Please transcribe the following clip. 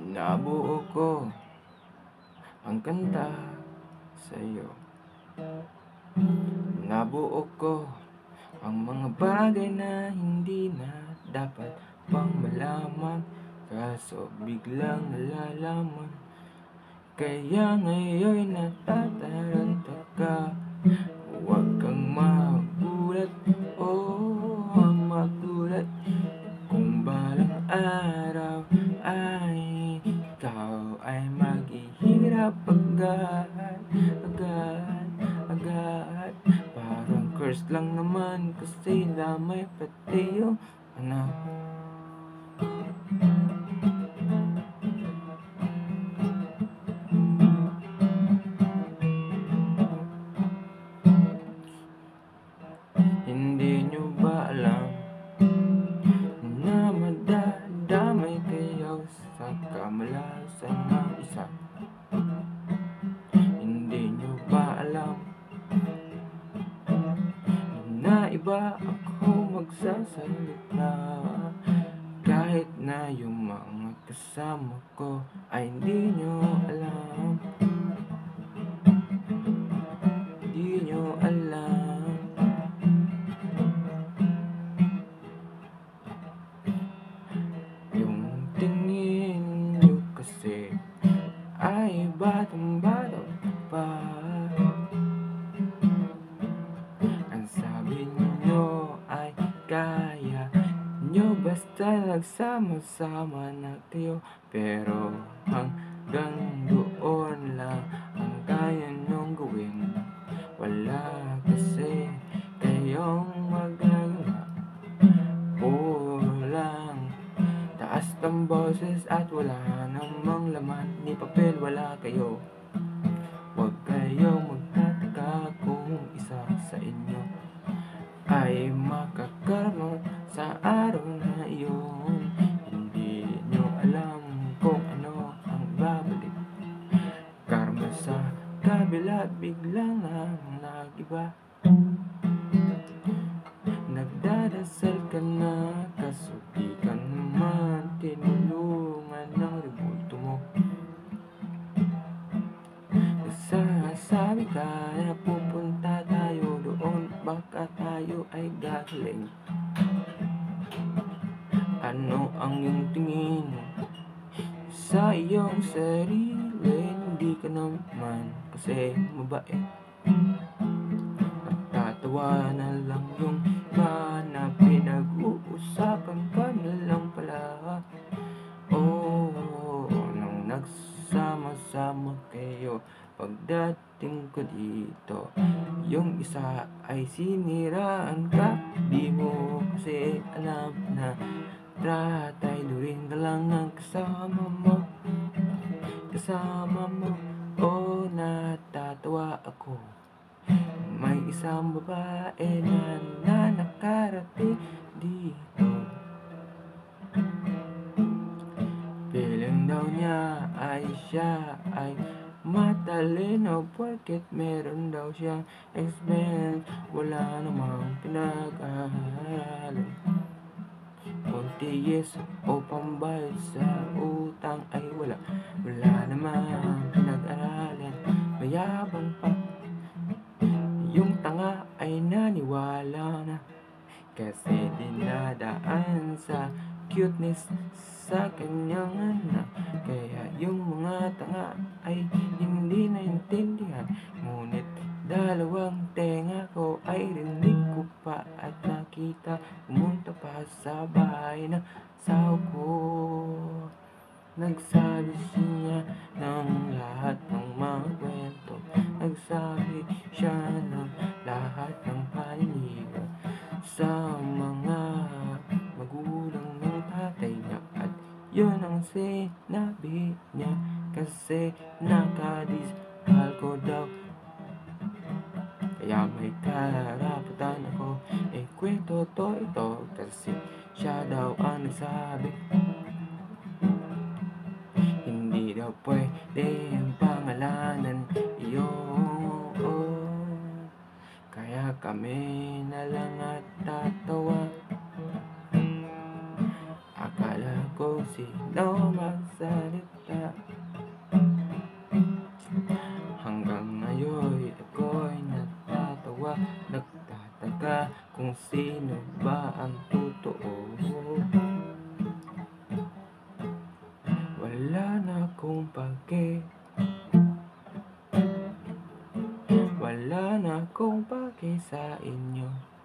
Nabuo ko ang kanta sa'yo. Nabuo ko ang mga bagay na hindi na dapat pang malaman, kaso biglang nalalaman. Kaya ngayon natataranta ka. Huwag kang magulat o magulat kung balang araw ay ikaw ay maghihirap agad. Parang curse lang naman kasi damay pati yung anak. Hindi nyo ba alam na madadamay kayo sa kamalasan ng isa? Hindi nyo ba alam na iba ako magsasalita, kahit na yung mga kasama ko ay hindi nyo alam. Hindi nyo alam. Yung tingin nyo kasi ay batang-bata pa. Ang sabi nyo ay kaya nyo basta nagsama-sama na kayo, pero hanggang doon lang ang kaya nyong gawin. Wala kasi kayong magagawa. Pulang taas ng boses at wala namang laman ni papel, wala kayo. Huwag kayong magtataka kung isa sa inyo ay makakarma sa araw na iyon. Hindi nyo alam kung ano ang babalik. Karma sa kabila biglang nag-iba. Nagdadasal ka na kaso di ka naman tinulungan ng rebulto mo. Nagsasabi ka na pupunta tayo doon, baka tayo ay gagaling. Ano ang iyong tingin sa iyong sarili? Hindi ka naman kasi mabait. Natatawa na lang yung iba na pinag-uusapan ka na lang pala. Oh, nang nagsama-sama kayo, pagdating ko dito, yung isa ay siniraan ka. Di mo kasi alam na tataylurin ka lang ng kasama mo. Oh, natatawa ako. May isang babae na nakarating dito. Feeling daw niya ay siya ay matalino, porket meron daw siyang experience. Wala namang pinag-aralan. Konti yes o pambayad sa utang ay wala. Wala namang pinag-aralan. Mayabang pa. Yung tanga ay naniwala na kasi dinadaan sa cuteness sa kanyang anak. Kaya yung mga tanga ay hindi naintindihan. Ngunit dalawang tenga ko ay rinig ko pa at nakita. Pumunta pa sa bahay ng asawa ko. Nagsabi siya ng lahat ng mga kwento. Nagsabi siya ng lahat ng paniniwala sa mga magulang ng tatay niya. At yun ang sinabi niya kasi nakadiskal ko daw. Kaya may karapatan ako kwento to ito kasi siya daw ang nagsabi. Hindi daw pwede ang pangalanan iyon. Kaya kami na lang at tatawa. Akala kung sino magsalita. Hanggang ngayon ako'y natatawa, nagtataka kung sino ba ang totoo. Wala na akong pake, wala na akong pake sa inyo.